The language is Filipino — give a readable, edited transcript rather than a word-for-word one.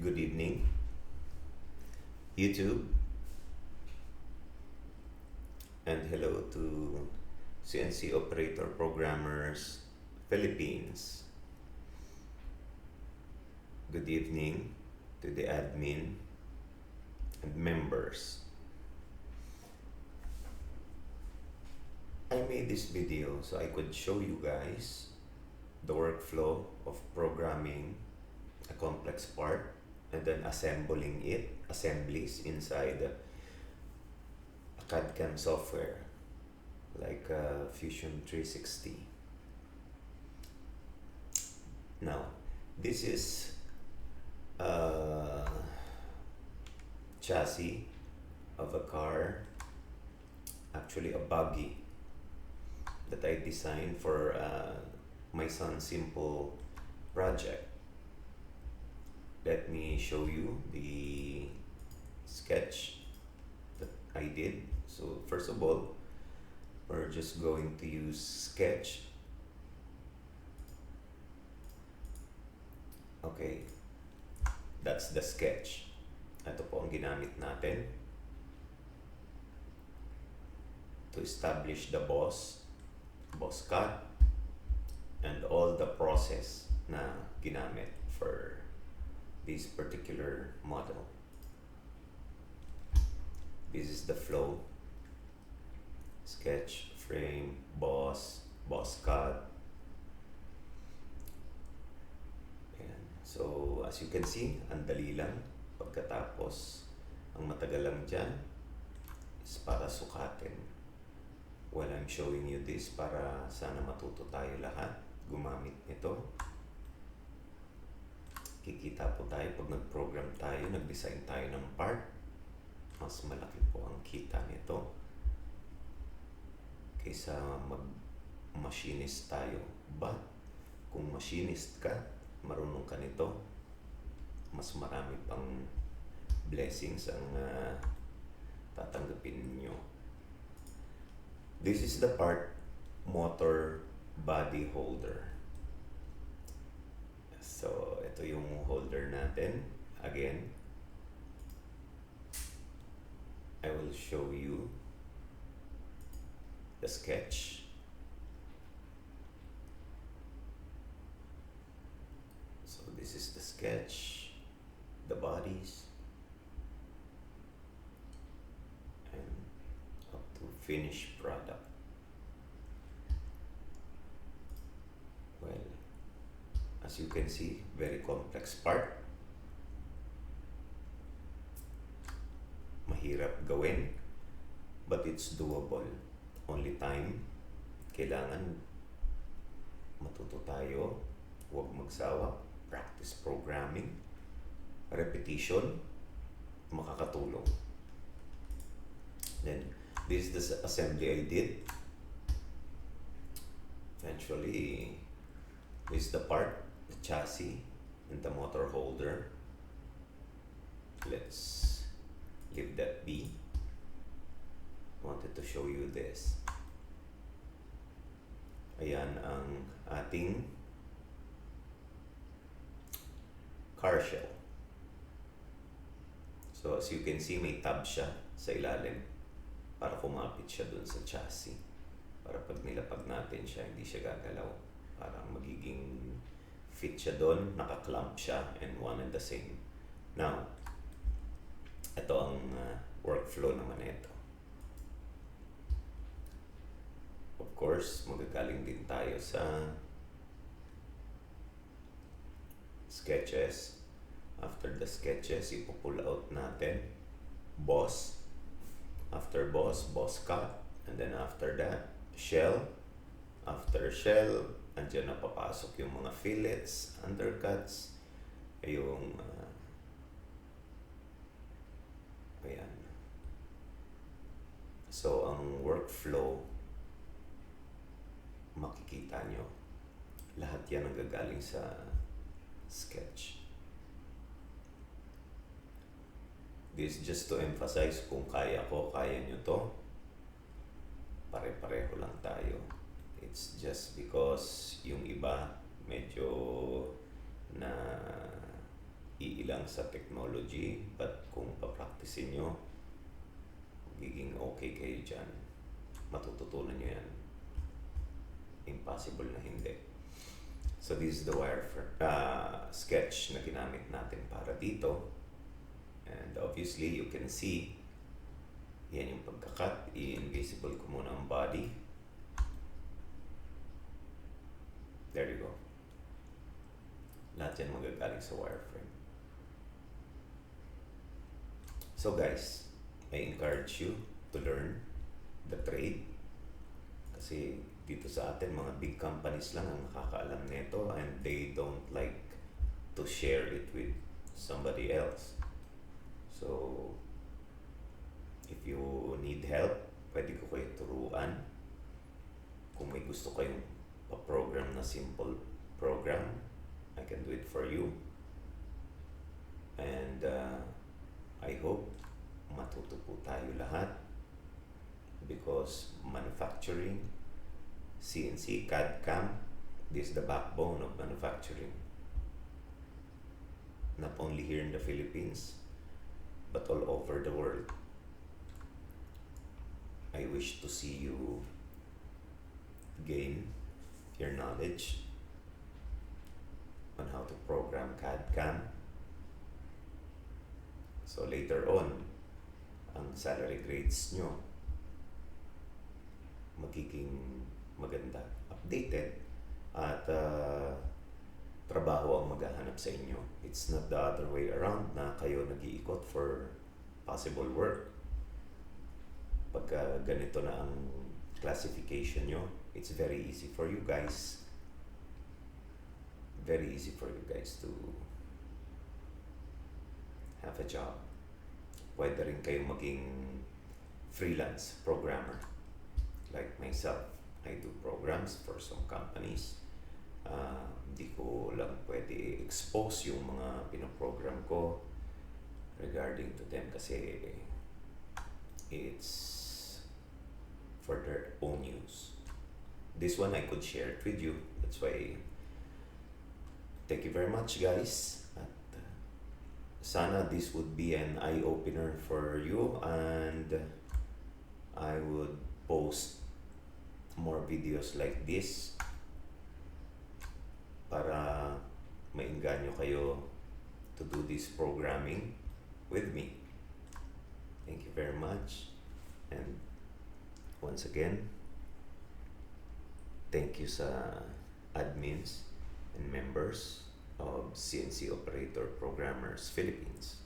Good evening, YouTube, and hello to CNC Operator Programmers Philippines. Good evening to the admin and members. I made this video so I could show you guys the workflow of programming a complex part and then assembling it, assemblies inside a CAD CAM software like Fusion 360. Now, this is a chassis of a car, actually a buggy that I designed for my son's simple project. Let me show you the sketch that I did. So first of all, we're just going to use sketch. Okay, that's the sketch. Ito po ang ginamit natin to establish the boss cut, and all the process na ginamit for this particular model. This is the flow: sketch, frame, boss cut. Ayan. So as you can see, ang dali lang. Pagkatapos, ang matagal lang dyan is para sukatin. Well, I'm showing you this para sana matuto tayo lahat gumamit nito. Kikita po tayo pag nag-program tayo, nag-design tayo ng part, mas malaki po ang kita nito kaysa mag-machinist tayo. But kung machinist ka, marunong ka nito, mas marami pang blessings ang tatanggapin niyo. This is the part, motor body holder. So, ito yung holder natin. Again, I will show you the sketch. So, this is the sketch, the bodies, and up to finished product. Well, as you can see, very complex part. Mahirap gawin, but it's doable. Only time, kailangan matuto tayo, huwag magsawa, practice programming, repetition, makakatulong. Then, this is the assembly I did. Eventually, this is the part, the chassis and the motor holder. Let's leave that be. Wanted to show you this. Ayan ang ating car shell. So as you can see, may tab siya sa ilalim para kumapit siya dun sa chassis. Para pag nilapag natin siya, hindi siya gagalaw. Parang magiging fit siya doon, naka-clamp siya, and one and the same. Now, ito ang workflow naman ito. Of course, magagaling din tayo sa sketches. After the sketches, ipo-pull out natin boss. After boss cut. And then after that, shell. After shell, andyan na papasok yung mga fillets, undercuts, yung ayan. So, ang workflow, makikita nyo, lahat yan ang gagaling sa sketch. This is just to emphasize, kung kaya ko, kaya nyo to, pare-pareho lang tayo. It's just because yung iba medyo na hindi lang sa technology, but kung papracticein nyo, magiging okay kayo dyan. Matututunan nyo yan. Impossible na hindi. So this is the sketch na ginamit natin para dito. And obviously, you can see, yan yung pagkakat. I-invisible ko muna ang body. There you go. Lahat yan magagaling sa wireframe. So guys, I encourage you to learn the trade. Kasi dito sa atin, mga big companies lang ang nakakaalam nito, and they don't like to share it with somebody else. So, if you need help, pwede ko kayo turuan. Kung may gusto kayong pa-program na simple program, I can do it for you. And I hope matuto po tayo lahat, because manufacturing, CNC, CAD CAM, this is the backbone of manufacturing. Not only here in the Philippines, but all over the world. I wish to see you gain your knowledge on how to program CAD CAM. So later on, ang salary grades nyo magiging maganda, updated, at trabaho ang maghahanap sa inyo. It's not the other way around na kayo nag-iikot for possible work. Pagka ganito na ang classification nyo, it's very easy for you guys. Very easy for you guys to have a job. Pwede rin kayo maging freelance programmer. Like myself, I do programs for some companies. Hindi ko lang pwede expose yung mga pinoprogram ko regarding to them kasi it's for their own use. This one I could share it with you. That's why, thank you very much guys. At sana this would be an eye-opener for you, and I would post more videos like this para mainganyo kayo to do this programming with me. Thank you very much, and once again, thank you sa admins and members of CNC Operator Programmers Philippines.